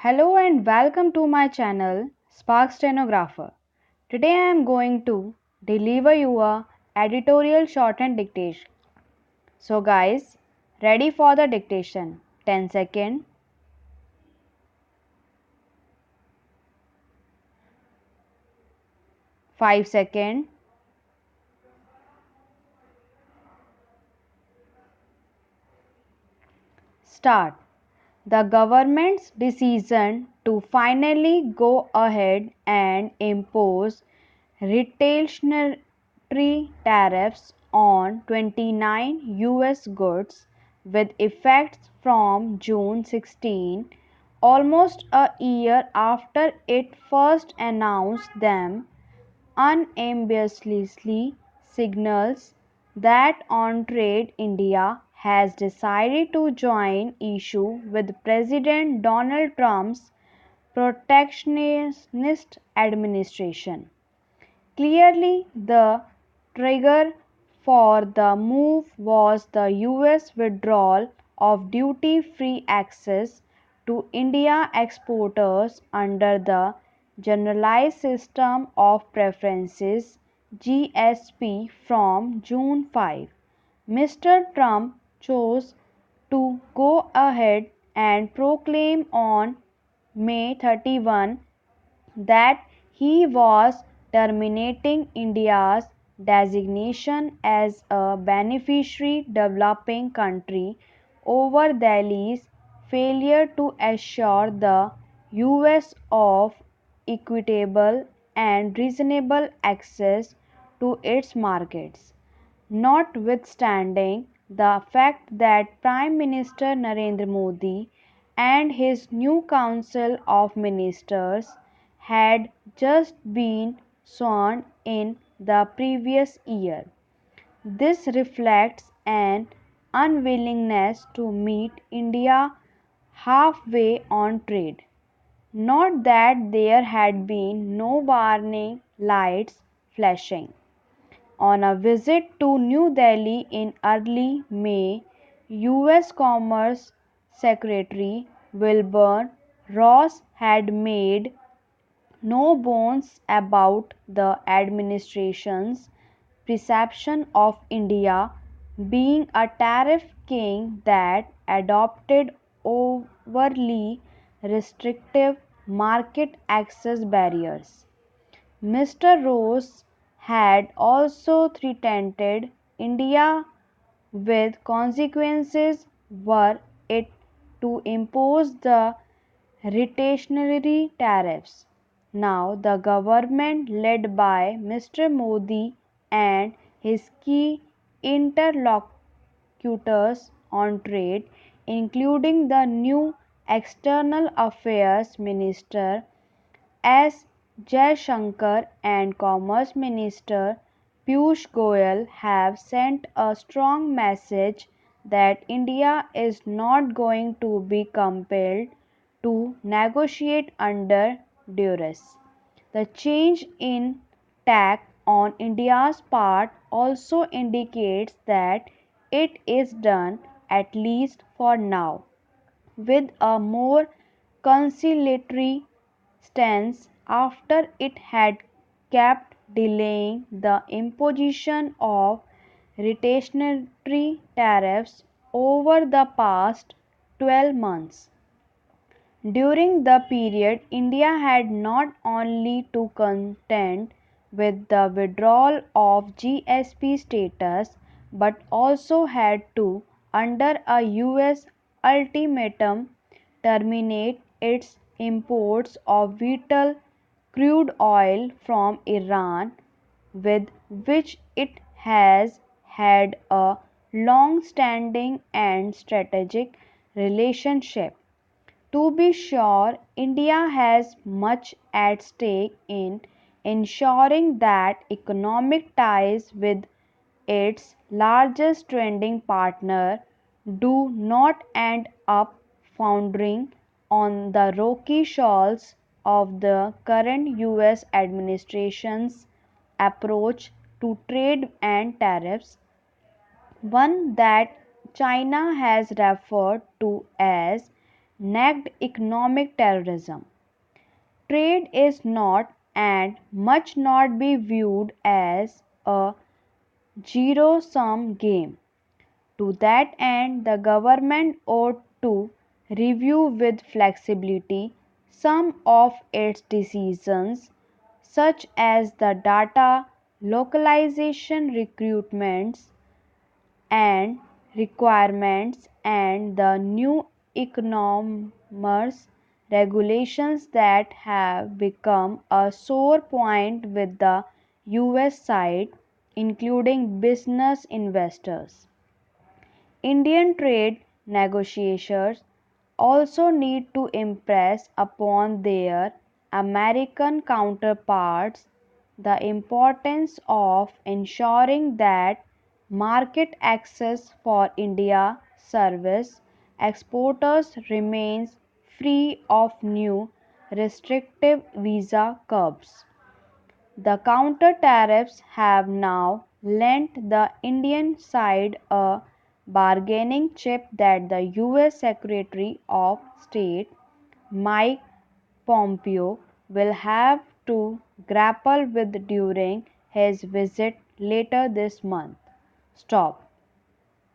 Hello and welcome to my channel Spark Stenographer. Today I am going to deliver you a editorial shorthand dictation. So guys, ready for the dictation. 10 second, 5 second, start. The government's decision to finally go ahead and impose retaliatory tariffs on 29 US goods with effects from June 16, almost a year after it first announced them, unambiguously signals that on trade India has decided to join issue with President Donald Trump's protectionist administration. Clearly, the trigger for the move was the US withdrawal of duty-free access to India exporters under the Generalized System of Preferences (GSP) from June 5. Mr. Trump chose to go ahead and proclaim on May 31 that he was terminating India's designation as a beneficiary developing country over Delhi's failure to assure the US of equitable and reasonable access to its markets. Notwithstanding the fact that Prime Minister Narendra Modi and his new Council of Ministers had just been sworn in the previous year. This reflects an unwillingness to meet India halfway on trade. Not that there had been no warning lights flashing. On a visit to New Delhi in early May, US Commerce Secretary Wilbur Ross had made no bones about the administration's perception of India being a tariff king that adopted overly restrictive market access barriers. Mr. Rose had also threatened India with consequences were it to impose the retaliatory tariffs. Now, the government led by Mr. Modi and his key interlocutors on trade, including the new External Affairs Minister S. Jaishankar and Commerce Minister Piyush Goyal have sent a strong message that India is not going to be compelled to negotiate under duress. The change in tack on India's part also indicates that it is done, at least for now, with a more conciliatory stance after it had kept delaying the imposition of retaliatory tariffs over the past 12 months. During the period, India had not only to contend with the withdrawal of GSP status but also had to, under a US ultimatum, terminate its imports of vital crude oil from Iran, with which it has had a long standing and strategic relationship. To be sure, India has much at stake in ensuring that economic ties with its largest trading partner do not end up foundering on the rocky shores of the current US administration's approach to trade and tariffs, one that China has referred to as nagged economic terrorism. Trade is not and must not be viewed as a zero sum game. To that end, the government ought to review with flexibility some of its decisions, such as the data localization recruitments and requirements and the new e-commerce regulations that have become a sore point with the US side, including business investors. Indian trade negotiators also need to impress upon their American counterparts the importance of ensuring that market access for India service exporters remains free of new restrictive visa curbs. The counter tariffs have now lent the Indian side a bargaining chip that the US Secretary of State Mike Pompeo will have to grapple with during his visit later this month. Stop.